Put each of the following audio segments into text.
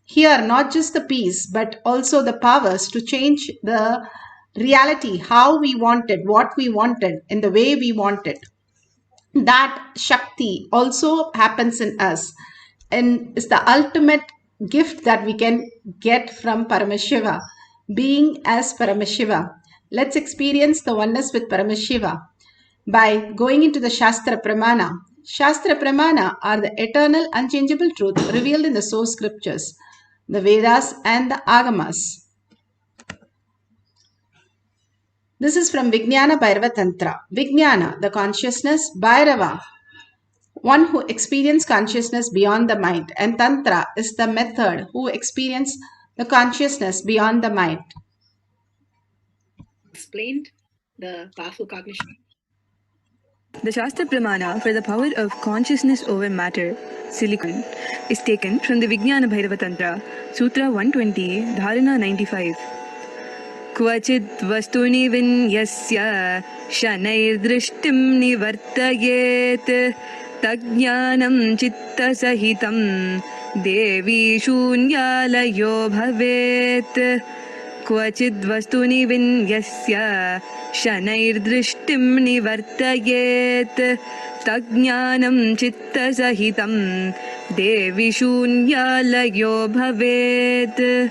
Here, not just the peace, but also the powers to change the reality, how we wanted, what we wanted, in the way we wanted. That Shakti also happens in us and is the ultimate gift that we can get from Paramashiva, being as Paramashiva. Let's experience the oneness with Paramashiva by going into the Shastra Pramana. Shastra Pramana are the eternal, unchangeable truth revealed in the source scriptures, the Vedas and the Agamas. This is from Vijnana Bhairava Tantra. Vijnana, the consciousness, Bhairava, one who experiences consciousness beyond the mind, and Tantra is the method who experience the consciousness beyond the mind. Explained the powerful cognition. The Shastra Pramana for the power of consciousness over matter, silicon, is taken from the Vijnana Bhairava Tantra, Sutra 120, Dharana 95. Kvachid vastuni vinyasya shanaidrishtim nivartayet tajnanam chitta sahitam devi shunyalayo bhavet. Kvachid vastuni vinyasya shanaidrishtim nivartayet tajnanam chitta sahitam devi shunyalayo bhavet.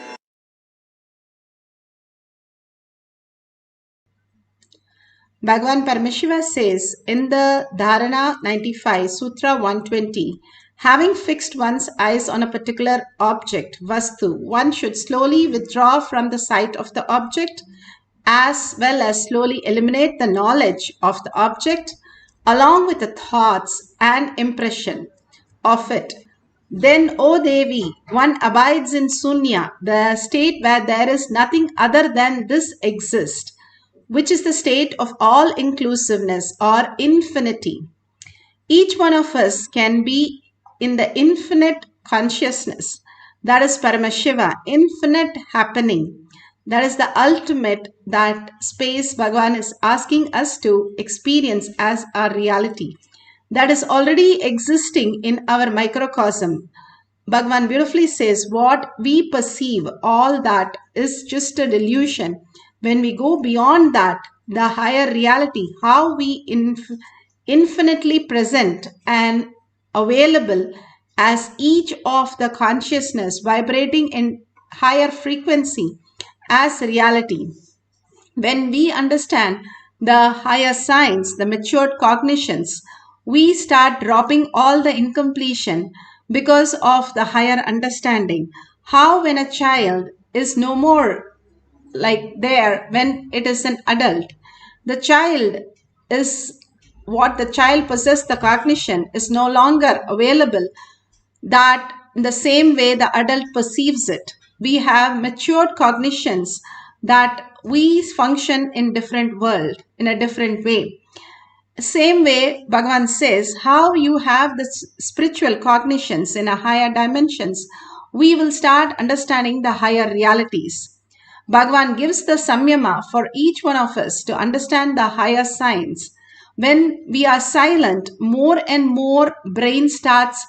Bhagavan Paramashiva says in the Dharana 95, Sutra 120, having fixed one's eyes on a particular object, Vastu, one should slowly withdraw from the sight of the object as well as slowly eliminate the knowledge of the object along with the thoughts and impression of it. Then, O Devi, one abides in Sunya, the state where there is nothing other than this exists, which is the state of all inclusiveness or infinity. Each one of us can be in the infinite consciousness, that is Paramashiva, infinite happening. That is the ultimate, that space Bhagavan is asking us to experience as our reality. That is already existing in our microcosm. Bhagavan beautifully says, what we perceive, all that is just a delusion. When we go beyond that, the higher reality, how we infinitely present and available as each of the consciousness vibrating in higher frequency as reality. When we understand the higher signs, the matured cognitions, we start dropping all the incompletion because of the higher understanding. How when a child is no more like there when it is an adult, the child is what the child possesses, the cognition is no longer available that in the same way the adult perceives it. We have matured cognitions that we function in different world in a different way. Same way Bhagavan says, how you have the spiritual cognitions in a higher dimensions, we will start understanding the higher realities. Bhagavan gives the samyama for each one of us to understand the higher signs. When we are silent, more and more brain starts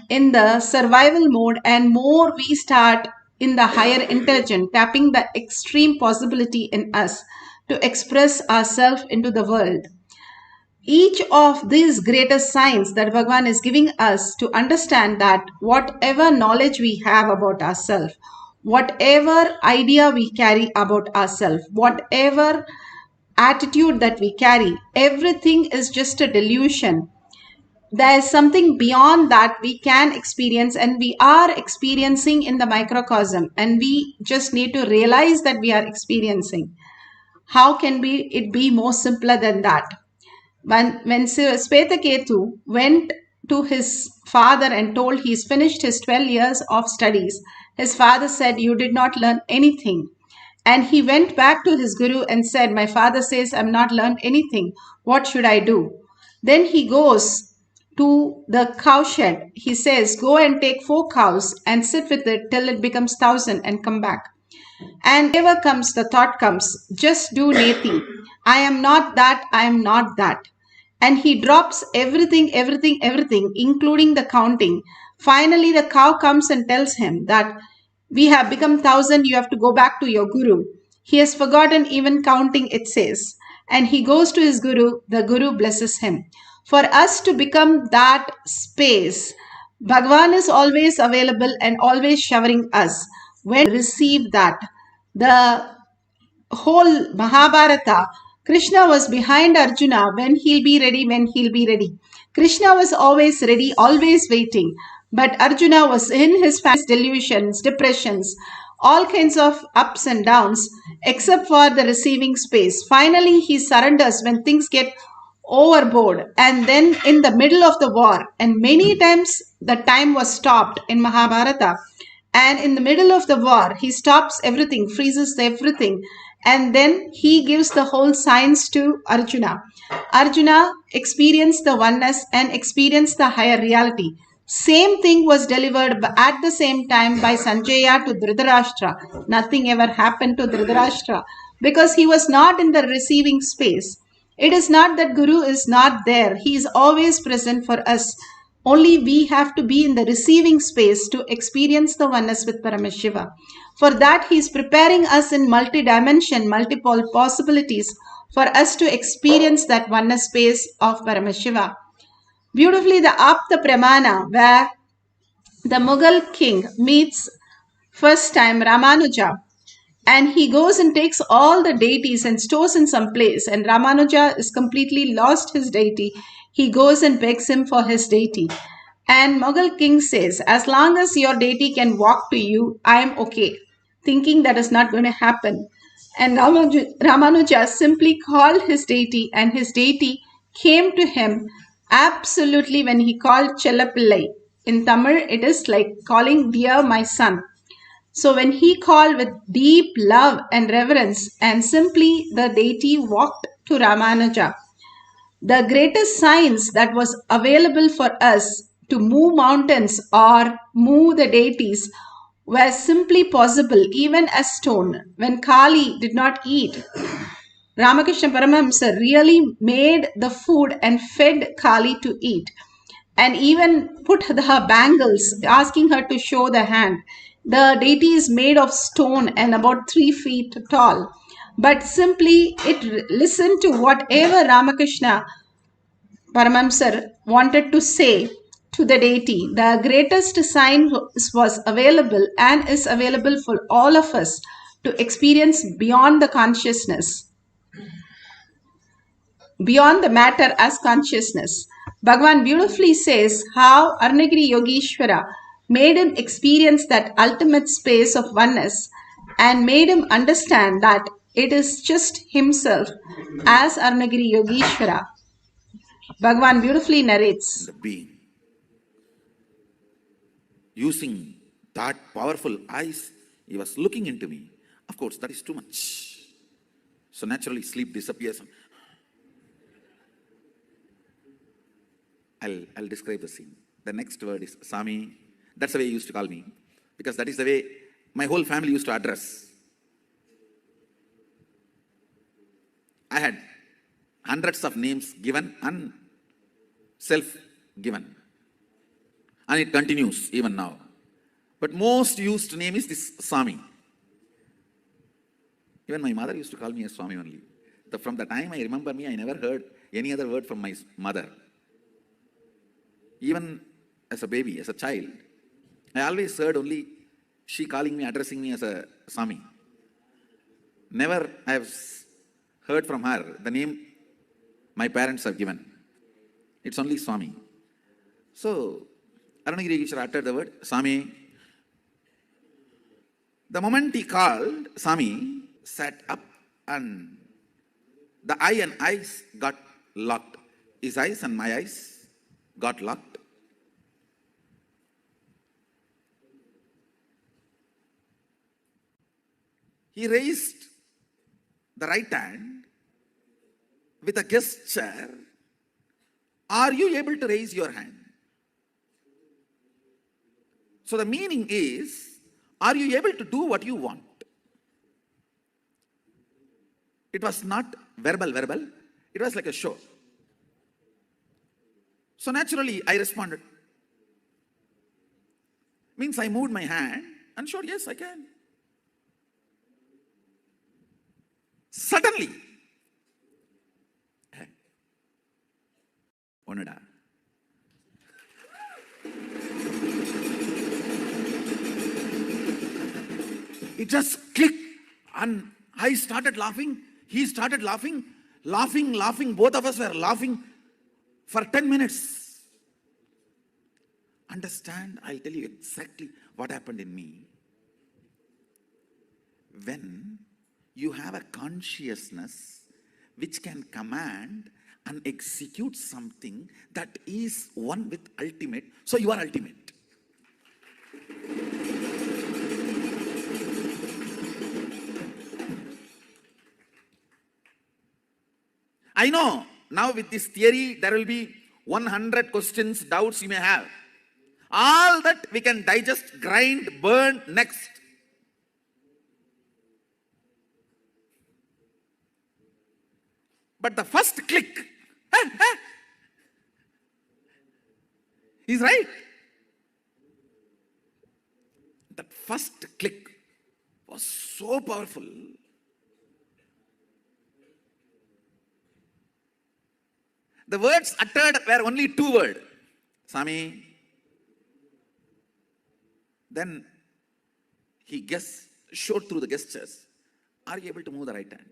in the survival mode and more we start in the higher intelligence, tapping the extreme possibility in us to express ourselves into the world. Each of these greater signs that Bhagavan is giving us to understand that whatever knowledge we have about ourselves, whatever idea we carry about ourselves, whatever attitude that we carry, everything is just a delusion. There is something beyond that we can experience and we are experiencing in the microcosm, and we just need to realize that we are experiencing. How can it be more simpler than that? When Svetaketu went to his father and told he's finished his 12 years of studies, his father said, you did not learn anything. And he went back to his guru and said, my father says I'm not learned anything. What should I do? Then he goes to the cow shed. He says, go and take 4 cows and sit with it till it becomes 1,000 and come back. And whenever comes, the thought comes, just do Neti. I am not that, I am not that. And he drops everything, including the counting. Finally, the cow comes and tells him that we have become 1,000, you have to go back to your guru. He has forgotten even counting, it says. And he goes to his guru, the guru blesses him. For us to become that space, Bhagavan is always available and always showering us. When we receive that, the whole Mahabharata, Krishna was behind Arjuna when he'll be ready, when he'll be ready. Krishna was always ready, always waiting. But Arjuna was in his delusions, depressions, all kinds of ups and downs, except for the receiving space. Finally, he surrenders when things get overboard, and then in the middle of the war, and many times the time was stopped in Mahabharata, and in the middle of the war he stops everything, freezes everything, and then he gives the whole science to Arjuna. Arjuna experienced the oneness and experienced the higher reality. Same thing was delivered at the same time by Sanjaya to Dhritarashtra. Nothing ever happened to Dhritarashtra because he was not in the receiving space. It is not that Guru is not there. He is always present for us. Only we have to be in the receiving space to experience the oneness with Paramashiva. For that, he is preparing us in multi-dimension, multiple possibilities for us to experience that oneness space of Paramashiva. Beautifully, the Apta Pramana, where the Mughal king meets first time Ramanuja, and he goes and takes all the deities and stores in some place, and Ramanuja is completely lost his deity. He goes and begs him for his deity, and Mughal king says, as long as your deity can walk to you, I am okay, thinking that is not going to happen. And Ramanuja simply called his deity, and his deity came to him absolutely when he called Chellapillai. In Tamil, it is like calling, dear my son. So when he called with deep love and reverence, and simply the deity walked to Ramanuja. The greatest science that was available for us to move mountains or move the deities were simply possible even as stone. When Kali did not eat, Ramakrishna Paramahamsa really made the food and fed Kali to eat, and even put her bangles, asking her to show the hand. The deity is made of stone and about 3 feet tall, but simply it listened to whatever Ramakrishna Paramahamsa wanted to say to the deity. The greatest sign was available and is available for all of us to experience beyond the consciousness, beyond the matter as consciousness. Bhagavan beautifully says how Arunagiri Yogeshwara made him experience that ultimate space of oneness and made him understand that it is just himself as Arunagiri Yogeshwara. Bhagavan beautifully narrates. The being, using that powerful eyes, he was looking into me. Of course, that is too much. So naturally, sleep disappears. I'll describe the scene. The next word is Sami. That's the way he used to call me, because that is the way my whole family used to address. I had hundreds of names given and self-given. And it continues even now. But most used name is this Swami. Even my mother used to call me as Swami only. From the time I remember me, I never heard any other word from my mother. Even as a baby, as a child, I always heard only she calling me, addressing me as a Swami. Never I have heard from her the name my parents have given. It's only Swami. So, Arunagiri Yogeshwara uttered the word Swami. The moment he called, Swami sat up and the eye and eyes got locked. His eyes and my eyes got locked. He raised the right hand with a gesture. Are you able to raise your hand? So the meaning is, are you able to do what you want? It was not verbal. It was like a show. So naturally, I responded. Means I moved my hand and showed, yes, I can. Suddenly, Onada. It just clicked and I started laughing. He started laughing. Laughing. Both of us were laughing for 10 minutes. Understand? I'll tell you exactly what happened in me. When you have a consciousness which can command and execute something that is one with ultimate, so you are ultimate. I know now with this theory there will be 100 questions, doubts you may have. All that we can digest, grind, burn next. But the first click, he's right. That first click was so powerful. The words uttered were only 2 words. Swami. Then he showed through the gestures, are you able to move the right hand?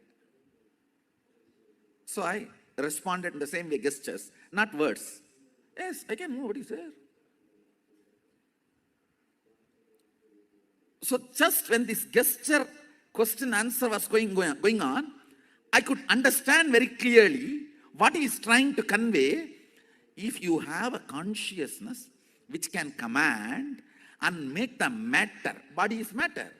So I responded in the same way, gestures, not words. Yes, I can move, what is there? So just when this gesture, question, answer was going on, I could understand very clearly what he is trying to convey. If you have a consciousness which can command and make the matter, body is matter,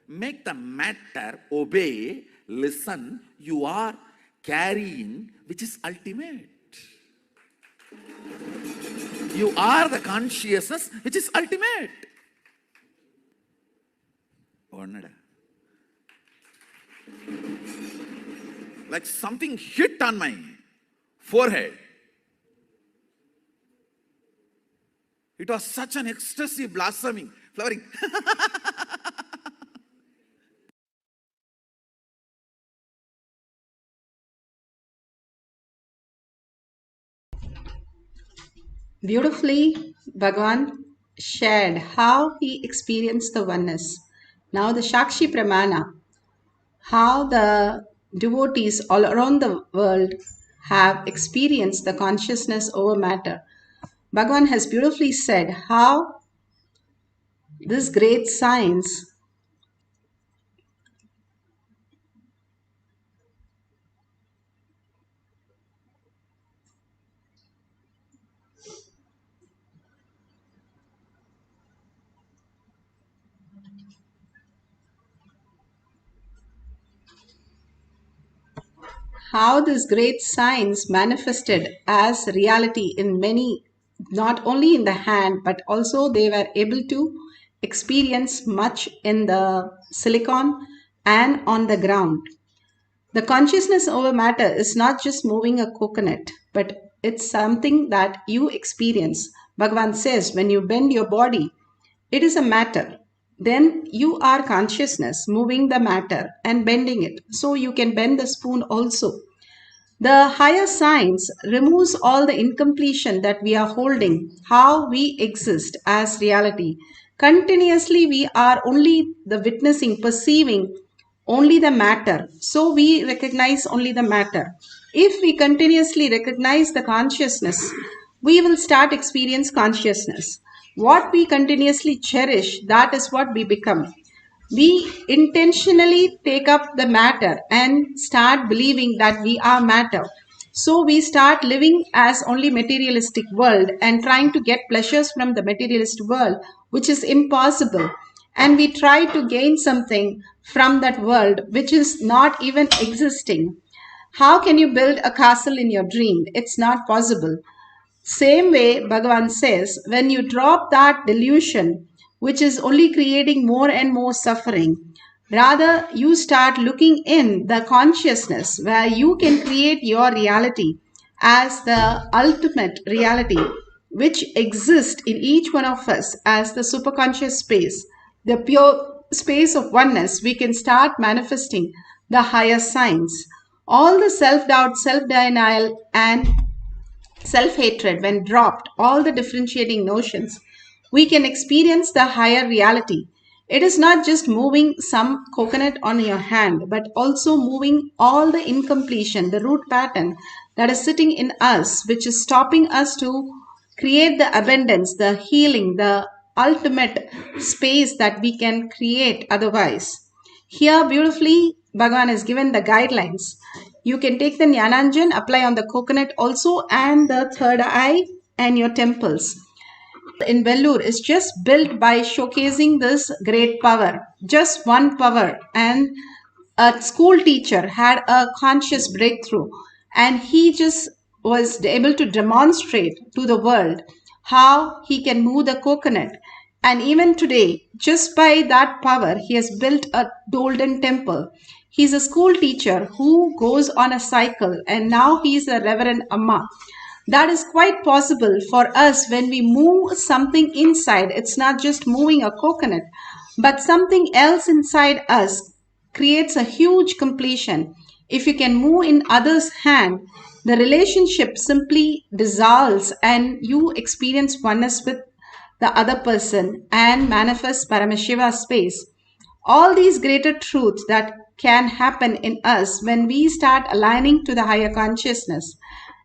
make the matter obey, listen, you are carrying, which is ultimate. You are the consciousness which is ultimate. Like something hit on my forehead. It was such an ecstasy, blossoming, flowering. Beautifully, Bhagavan shared how he experienced the oneness. Now the Shakshi Pramana, how the devotees all around the world have experienced the consciousness over matter. Bhagavan has beautifully said how this great science how this great science manifested as reality in many, not only in the hand, but also they were able to experience much in the silicon and on the ground. The consciousness over matter is not just moving a coconut, but it's something that you experience. Bhagavan says when you bend your body, it is a matter. Then you are consciousness moving the matter and bending it. So you can bend the spoon also. The higher science removes all the incompletion that we are holding, how we exist as reality. Continuously, we are only the witnessing, perceiving only the matter. So we recognize only the matter. If we continuously recognize the consciousness, we will start experience consciousness. What we continuously cherish, that is what we become. We intentionally take up the matter and start believing that we are matter. So we start living as only materialistic world and trying to get pleasures from the materialist world, which is impossible. And we try to gain something from that world which is not even existing. How can you build a castle in your dream? It's not possible. Same way, Bhagavan says, when you drop that delusion, which is only creating more and more suffering, rather you start looking in the consciousness where you can create your reality as the ultimate reality. which exist in each one of us as the superconscious space, the pure space of oneness, we can start manifesting the higher signs. All the self-doubt, self-denial, and self-hatred, when dropped, all the differentiating notions, we can experience the higher reality. It is not just moving some coconut on your hand, but also moving all the incompletion, the root pattern that is sitting in us, which is stopping us to create the abundance, the healing, the ultimate space that we can create otherwise. Here, beautifully, Bhagavan has given the guidelines. You can take the Jnananjan, apply on the coconut also, and the third eye and your temples. In Vellore is just built by showcasing this great power, just one power. And a school teacher had a conscious breakthrough, and he just was able to demonstrate to the world how he can move the coconut. And even today, just by that power, he has built a golden temple. He's a school teacher who goes on a cycle, and now he's a Reverend Amma. That is quite possible for us when we move something inside. It's not just moving a coconut, but something else inside us creates a huge completion. If you can move in others' hand, the relationship simply dissolves and you experience oneness with the other person and manifest Paramashiva space. All these greater truths that can happen in us when we start aligning to the higher consciousness.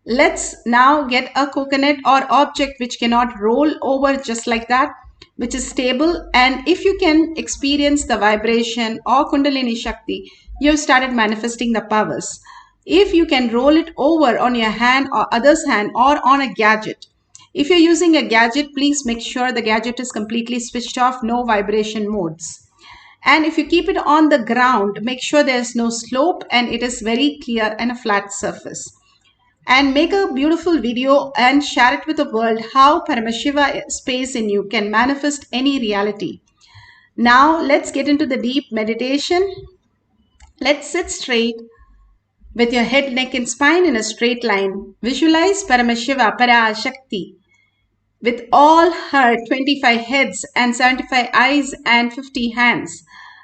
Let's now get a coconut or object which cannot roll over just like that, which is stable. And if you can experience the vibration or Kundalini Shakti, you've started manifesting the powers. If you can roll it over on your hand or other's hand or on a gadget. If you're using a gadget, please make sure the gadget is completely switched off, no vibration modes. And if you keep it on the ground, make sure there's no slope and it is very clear and a flat surface. And make a beautiful video and share it with the world how Paramashiva space in you can manifest any reality. Now let's get into the deep meditation. Let's sit straight with your head, neck and spine in a straight line. Visualize Paramashiva, Parashakti, with all her 25 heads and 75 eyes and 50 hands.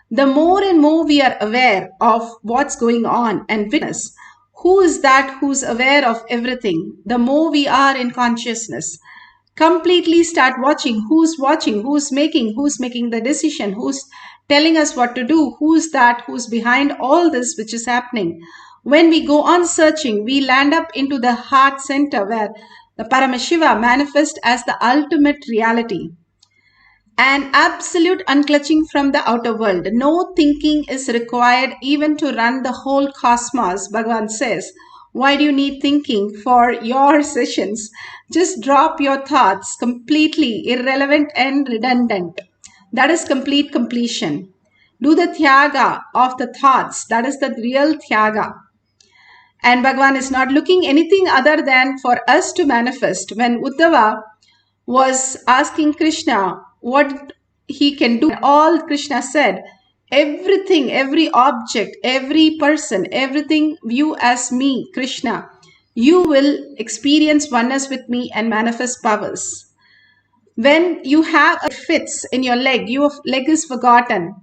The more and more we are aware of what's going on and witness who is that who's aware of everything, the more we are in consciousness. Completely start watching, who's making the decision, who's telling us what to do, who's that, who's behind all this which is happening. When we go on searching, we land up into the heart center where the Paramashiva manifests as the ultimate reality. An absolute unclutching from the outer world. No thinking is required even to run the whole cosmos, Bhagavan says. Why do you need thinking for your sessions? Just drop your thoughts, completely irrelevant and redundant. That is complete completion. Do the Tyaga of the thoughts. That is the real Tyaga. And Bhagavan is not looking anything other than for us to manifest. When Uddhava was asking Krishna what he can do, all Krishna said, everything, every object, every person, everything view as me, Krishna. You will experience oneness with me and manifest powers. When you have a fits in your leg, your leg is forgotten.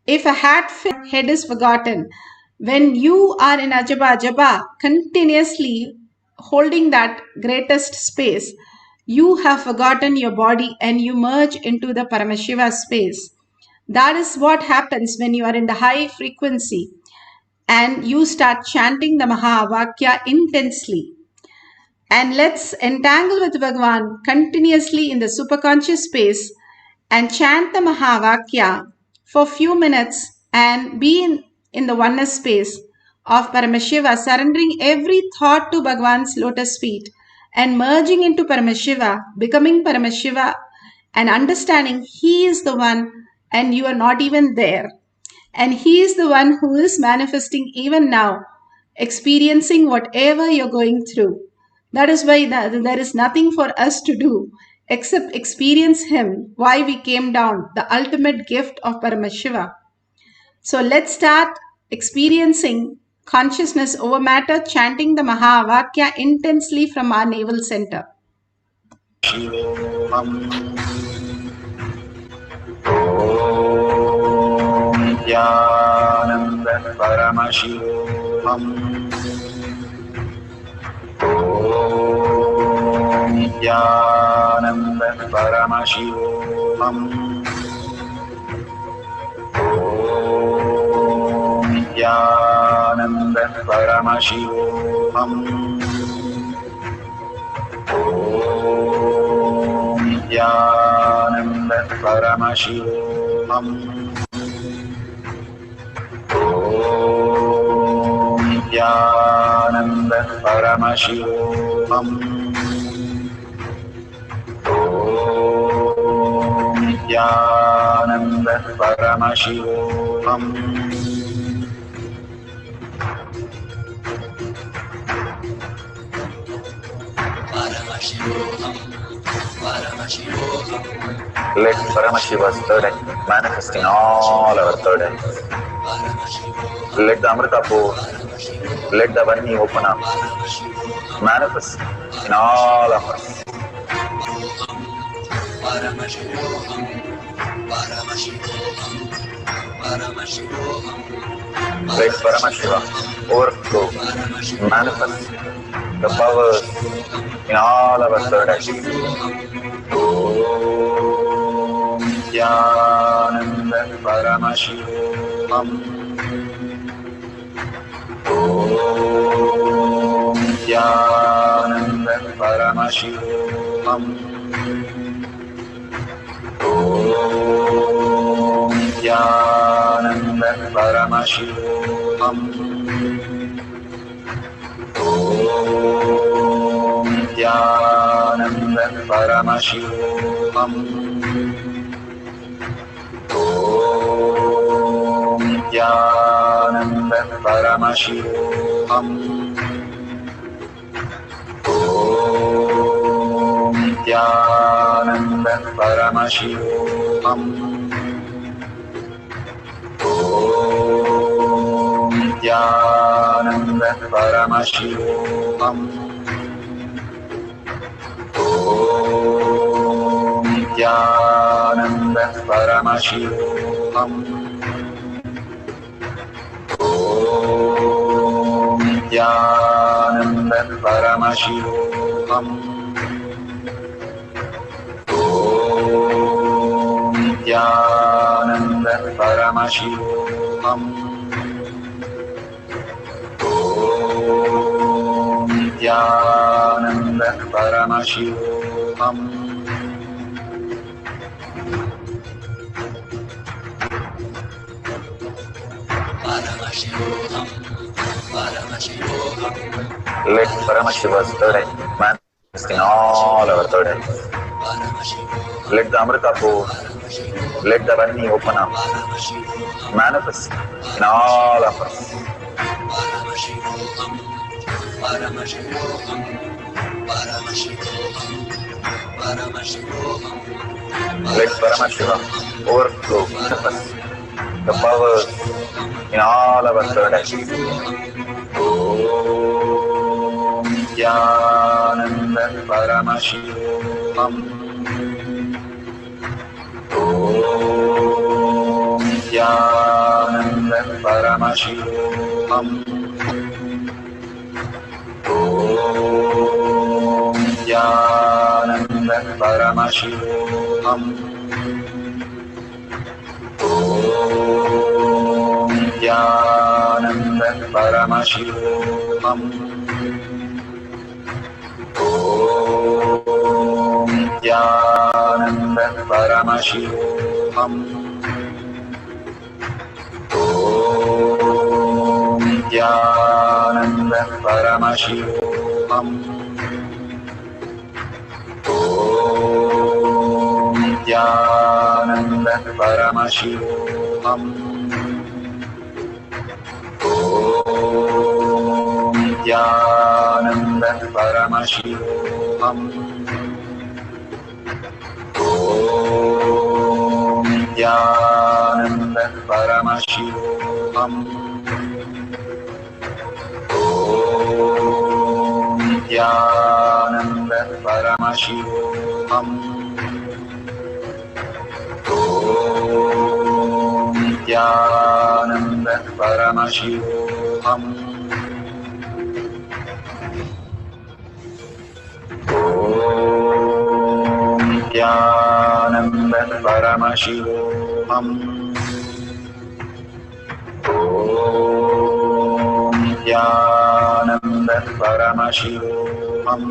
If a hat fits, head is forgotten. When you are in Ajaba Jaba, continuously holding that greatest space, you have forgotten your body and you merge into the Paramashiva space. That is what happens when you are in the high frequency and you start chanting the Mahavakya intensely. And let's entangle with Bhagavan continuously in the superconscious space and chant the Mahavakya for few minutes and be in the oneness space of Paramashiva, surrendering every thought to Bhagavan's lotus feet and merging into Paramashiva, becoming Paramashiva and understanding he is the one and you are not even there. And he is the one who is manifesting even now, experiencing whatever you're going through. That is why there is nothing for us to do except experience him, why we came down, the ultimate gift of Paramashiva. So let's start experiencing consciousness over matter, chanting the Mahavakya intensely from our navel center. Paramashivoham. Om Nithyananda Paramashivoham. Om Nithyananda Paramashivoham. Om Nithyananda Paramashivoham. Om Nithyananda Paramashivoham. Om Nithyananda Paramashivoham. Om Nithyananda Paramashivoham. Let Paramashiva's third eye manifest in all our third eyes. Let the Amrita pour, let the Vani open up, manifest in all of us. Let Paramashiva overflow, manifest the powers in all our third eyes. Om Nithyananda Paramashivoham. Om Nithyananda Paramashivoham. Om Nithyananda Paramashivoham. Om Nithyananda Paramashivoham. Om Nithyananda Paramashivoham. Om Nithyananda Paramashivoham. Om Nithyananda Paramashivoham. Om Nithyananda Paramashivoham. Om Nithyananda Paramashivoham. Om Nithyananda Paramashivoham. Om Nithyananda Paramashivoham. Let Paramashiva's third eye manifest in all our third eyes. Let the Amrita pour, let the Vani open up, manifest in all of us. Let Paramashiva overflow, manifest the powers in all our third eyes. Om Nithyananda Paramashivoham. Om Nithyananda Paramashivoham. Om Nithyananda Paramashivoham. Om Nithyananda Paramashivoham. Om Nithyananda Paramashivoham. Om Nithyananda Paramashivoham. Om Nithyananda Paramashivoham. Om Nithyananda Paramashivoham. Om Nithyananda Paramashivoham. Om Nithyananda Paramashivoham. Om Nithyananda Paramashivoham. Om Nithyananda Paramashivoham. Om Nithyananda Paramashivoham.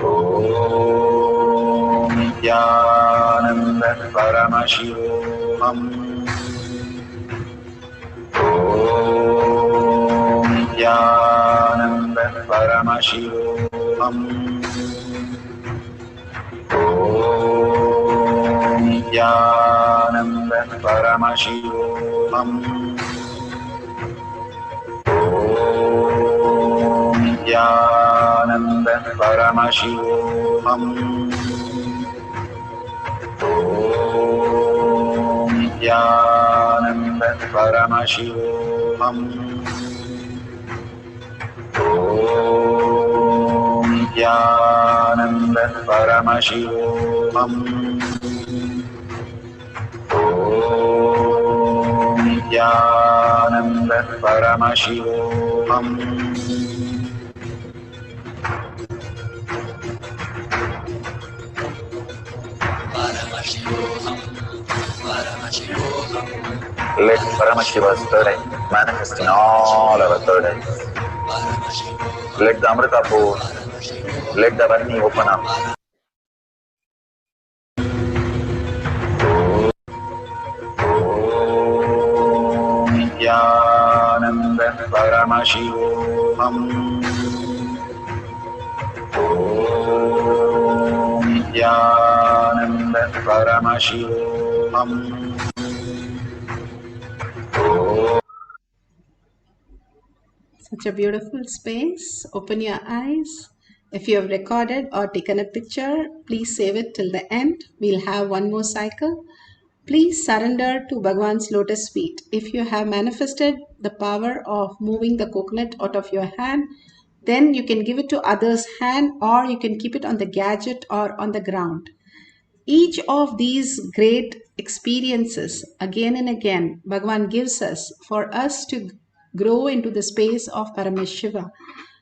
Om Nithyananda Paramashivoham. Om Nithyananda Paramashivoham. Om Nithyananda Paramashivoham. Om Nithyananda Paramashivoham. Om Nithyananda Paramashivoham. Om Nithyananda Paramashivoham. Om Nithyananda Paramashivoham. Let Paramashiva's third eye manifest in all our third eyes. Let the Amrita pour, let the Varni open up. Om Nithyananda Paramashivoham. Om Nithyananda Paramashivoham. Such a beautiful space. Open your eyes. If you have recorded or taken a picture, please save it till the end. We'll have one more cycle. Please surrender to Bhagwan's lotus feet. If you have manifested the power of moving the coconut out of your hand, then you can give it to others' hand, or you can keep it on the gadget or on the ground. Each of these great experiences, again and again, Bhagwan gives us for us to grow into the space of Paramashiva.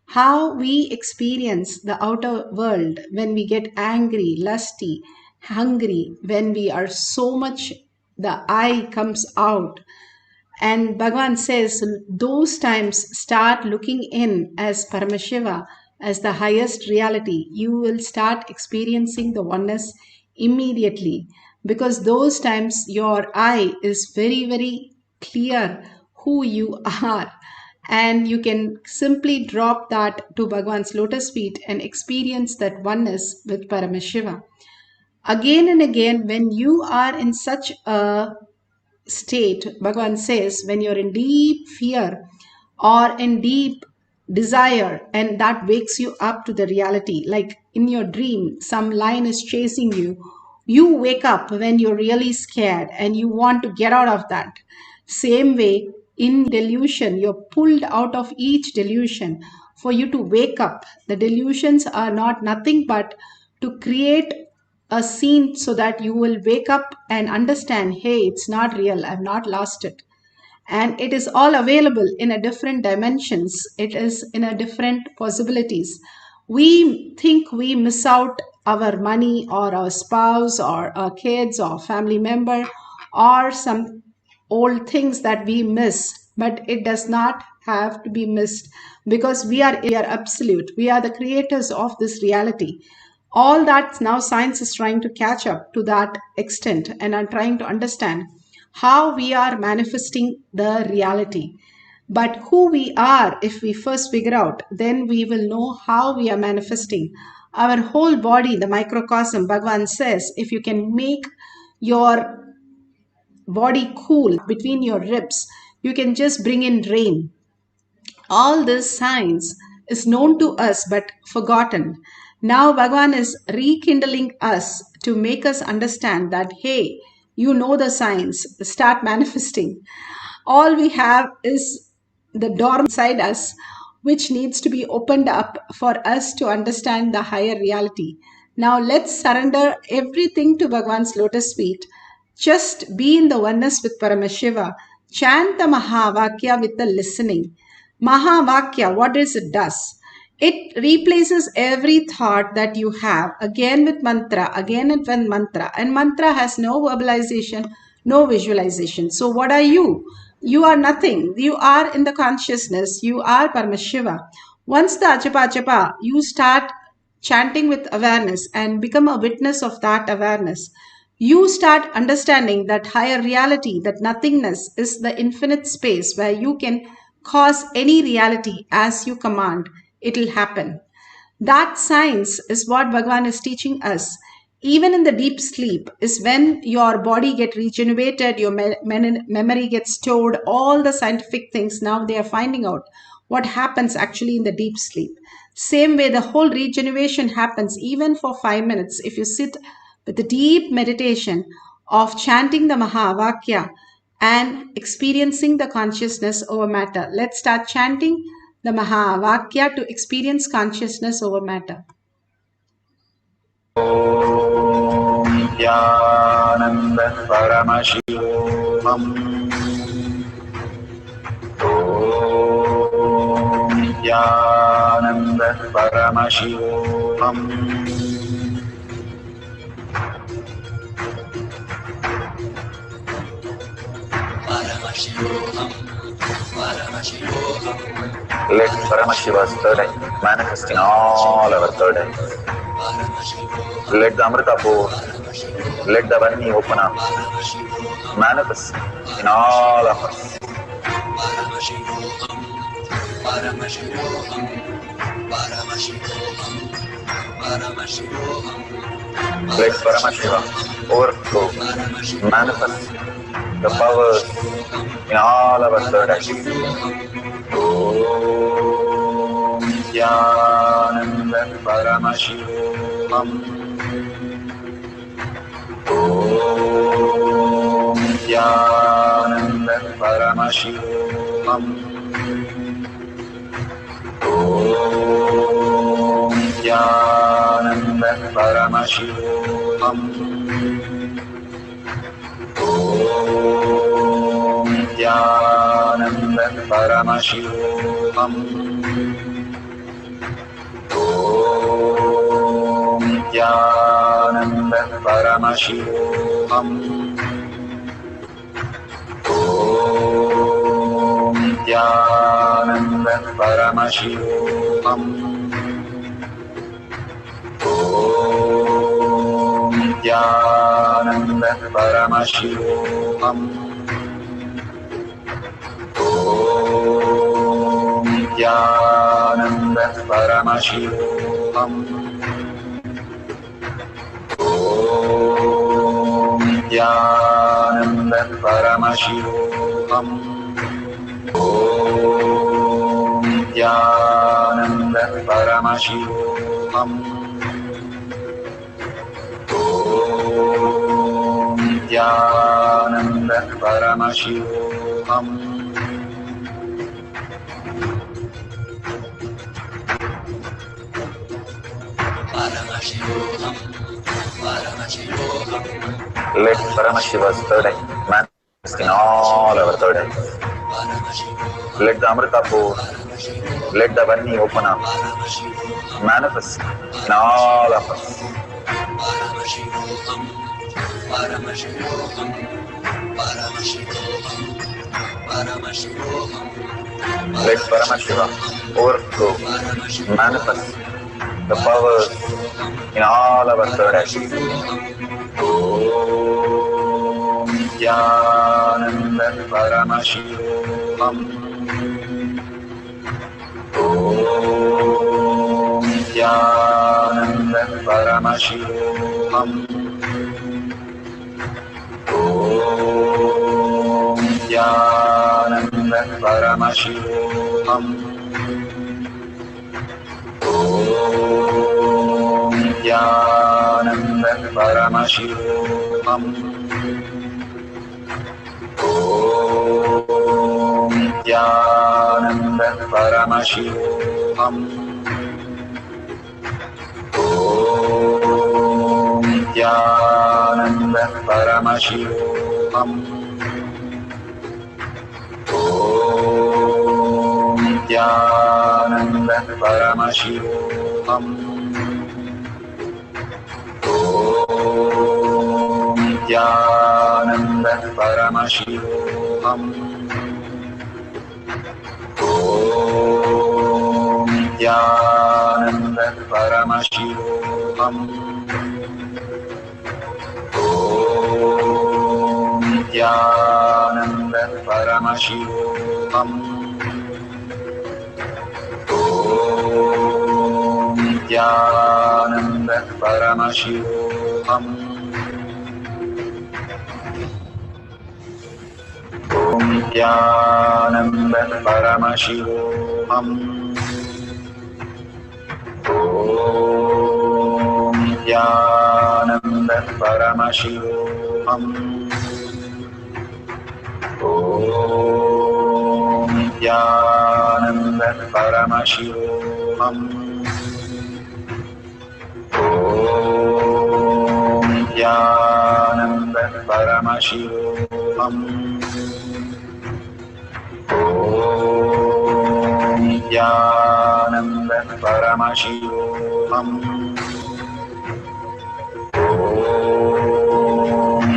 How we experience the outer world when we get angry, lusty, hungry, when we are so much, the I comes out. And Bhagavan says, those times start looking in as Paramashiva, as the highest reality. You will start experiencing the oneness immediately, because those times your I is very, very clear who you are. And you can simply drop that to Bhagavan's lotus feet and experience that oneness with Paramashiva. Again and again, when you are in such a state, Bhagavan says, when you're in deep fear or in deep desire, and that wakes you up to the reality, like in your dream, some lion is chasing you, you wake up when you're really scared and you want to get out of that. Same way, in delusion, you're pulled out of each delusion for you to wake up. The delusions are not nothing but to create a scene so that you will wake up and understand, hey, it's not real, I've not lost it. And it is all available in a different dimensions. It is in a different possibilities. We think we miss out our money or our spouse or our kids or family member or some old things that we miss, but it does not have to be missed, because we are absolute. We are the creators of this reality. All that now science is trying to catch up to that extent and are trying to understand how we are manifesting the reality. But who we are, if we first figure out, then we will know how we are manifesting. Our whole body, the microcosm, Bhagavan says, if you can make your body cool between your ribs, you can just bring in rain. All this science is known to us but forgotten. Now Bhagavan is rekindling us to make us understand that, hey, you know the science, start manifesting. All we have is the dorm inside us. which needs to be opened up for us to understand the higher reality. Now let's surrender everything to Bhagwan's lotus feet. Just be in the oneness with Paramashiva. Chant the Mahavakya with the listening. Mahavakya, what does it does? It replaces every thought that you have again with mantra, again with mantra. And mantra has no verbalization, no visualization. So what are you? You are nothing. You are in the consciousness. You are Paramashiva. Once the achapa, you start chanting with awareness and become a witness of that awareness. You start understanding that higher reality, that nothingness is the infinite space where you can cause any reality as you command. It'll happen. That science is what Bhagavan is teaching us. Even in the deep sleep is when your body gets regenerated, your memory gets stored, all the scientific things now they are finding out what happens actually in the deep sleep. Same way the whole regeneration happens even for 5 minutes. If you sit with the deep meditation of chanting the Mahavakya and experiencing the consciousness over matter. Let's start chanting the Mahavakya to experience consciousness over matter. Om Nithyananda Paramashivoham. Om Nithyananda Paramashivoham. Let Paramashiva's third eye manifest in all our third eyes. Let the Amritapur, let the Varni open up, manifest in all of us. Let Paramashiva overflow, manifest the powers in all our third eyes. Om Nithyananda Paramashivoham. Om Nithyananda Paramashivoham. Om Nithyananda Paramashivoham. Om Nithyananda Paramashivoham. Om Nithyananda Paramashivoham. Om Nithyananda Paramashivoham. Om Nithyananda Paramashivoham. Om Nithyananda Paramashivoham. Om Nithyananda Paramashivoham. Om Nithyananda Paramashivoham. Om Nithyananda Paramashivoham. Let Paramashiva's third eye manifest in all our third eyes. Let the Amritapur, let the Varni open up, manifest in all of us. Let Paramashiva overflow, manifest the powers in all our third eyes. Om Nithyananda Paramashivoham. Om Nithyananda Paramashivoham. Om Nithyananda Paramashivoham. Om Nithyananda Paramashivoham. Om Nithyananda Paramashivoham. Paramashivoham. Nithyananda Paramashivoham. Nithyananda Paramashivoham. Nithyananda Paramashivoham. Nithyananda Paramashivoham. Nithyananda Paramashivoham. Nithyananda Paramashivoham. Nithyananda Paramashivoham. Nithyananda Paramashivoham. Nithyananda Paramashivoham. Nithyananda Paramashivoham. Nithyananda Paramashivoham.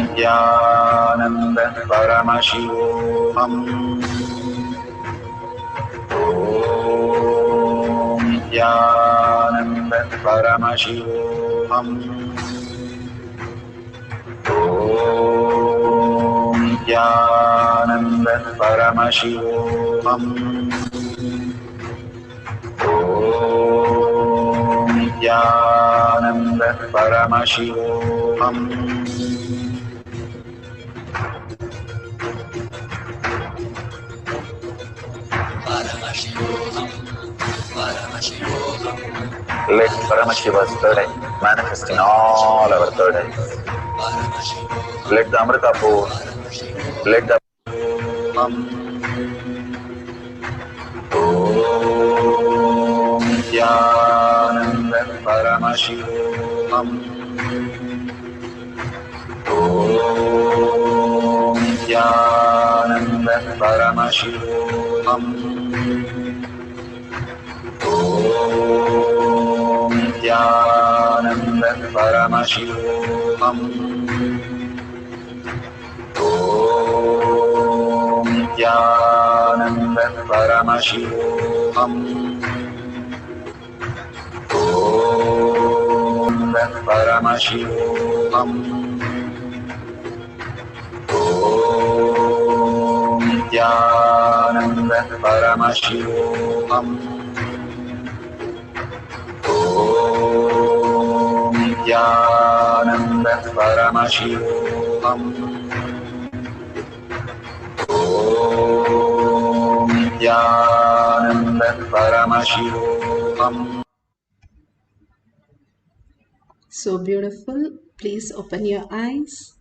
Nithyananda Paramashivoham. Nithyananda Paramashivoham. Nithyananda Paramashivoham. Nithyananda Paramashivoham. Let Paramashiva's third eye manifest in all our third eyes. Let the Amrita pour, let the Nithyananda Paramashivoham. Nithyananda Paramashivoham. Nithyananda Paramashivoham. Nithyananda Paramashivoham. Paramashivoham. Nithyananda Paramashivoham. Nithyananda Paramashivoham. Nithyananda Paramashivoham. So beautiful. Please open your eyes.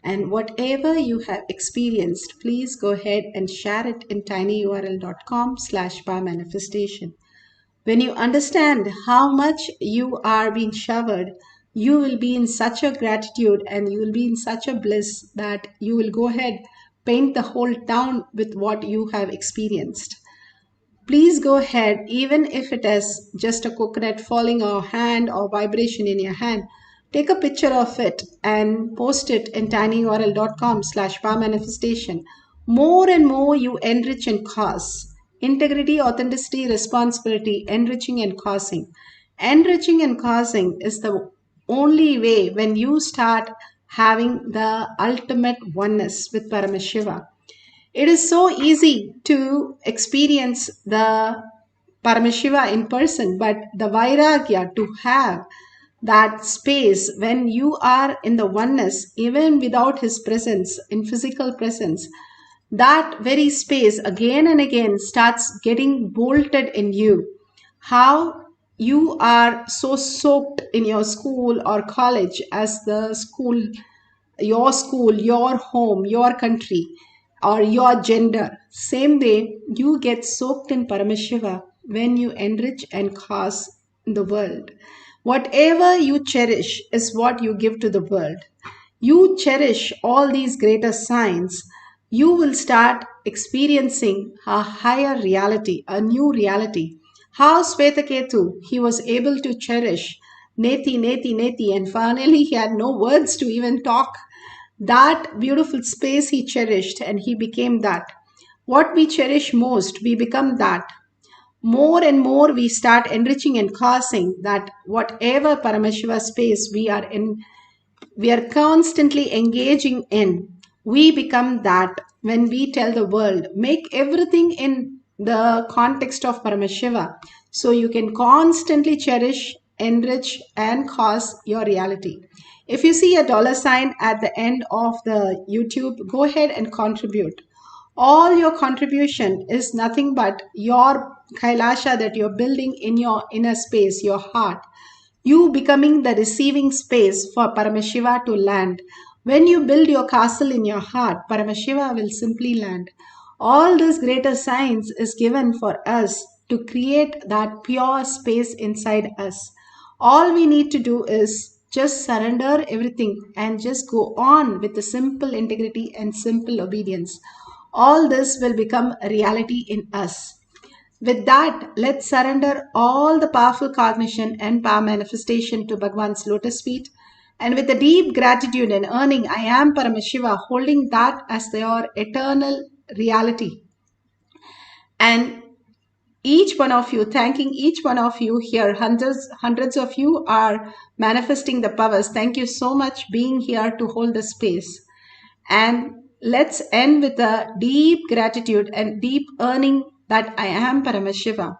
And whatever you have experienced, please go ahead and share it in tinyurl.com/powermanifestation. When you understand how much you are being showered, you will be in such a gratitude and you will be in such a bliss that you will go ahead, paint the whole town with what you have experienced. Please go ahead, even if it is just a coconut falling or hand or vibration in your hand, take a picture of it and post it in tinyurl.com/powermanifestation. More and more you enrich and cause. Integrity, authenticity, responsibility, enriching and causing. Enriching and causing is the only way when you start having the ultimate oneness with Paramashiva. It is so easy to experience the Paramashiva in person, but the Vairagya to have that space when you are in the oneness, even without his presence, in physical presence, that very space again and again starts getting bolted in you. How you are so soaked in your school or college as the school, your home, your country. or your gender. Same way, you get soaked in Paramashiva when you enrich and cause the world. Whatever you cherish is what you give to the world. You cherish all these greater signs, you will start experiencing a higher reality, a new reality. How Svetaketu, he was able to cherish Neti, Neti, Neti, and finally he had no words to even talk. That beautiful space he cherished, and he became that. What we cherish most, we become that. More and more we start enriching and causing that whatever Paramashiva space we are in, we are constantly engaging in, we become that. When we tell the world, make everything in the context of Paramashiva, so you can constantly cherish, enrich, and cause your reality. If you see a dollar sign at the end of the YouTube, go ahead and contribute. All your contribution is nothing but your Kailasha that you're building in your inner space, your heart. You becoming the receiving space for Paramashiva to land. When you build your castle in your heart, Paramashiva will simply land. All this greater science is given for us to create that pure space inside us. All we need to do is just surrender everything and just go on with the simple integrity and simple obedience. All this will become a reality in us. With that, let's surrender all the powerful cognition and power manifestation to Bhagwan's lotus feet. And with a deep gratitude and earning, I am Paramashiva, holding that as their eternal reality. And each one of you, thanking each one of you here, hundreds of you are manifesting the powers. Thank you so much being here to hold the space. And let's end with a deep gratitude and deep earning that I am Paramashiva.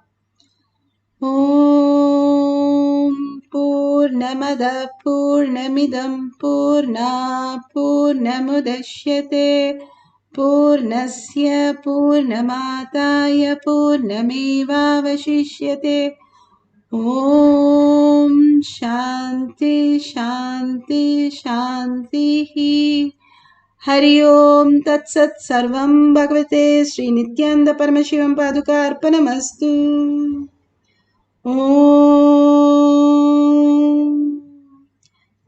Om Purnamada Purnamidam Purna Purnamudashyate Purnasya Purnamataya Purnamevavashishyate. Om Shanti Shanti Shanti. Hari Om Tat Sat Sarvam Bhagavate Sri Nithyananda Paramashivam Paduka Arpanamastu. Om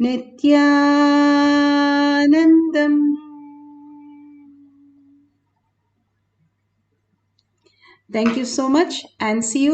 Nithyanandam. Thank you so much and see you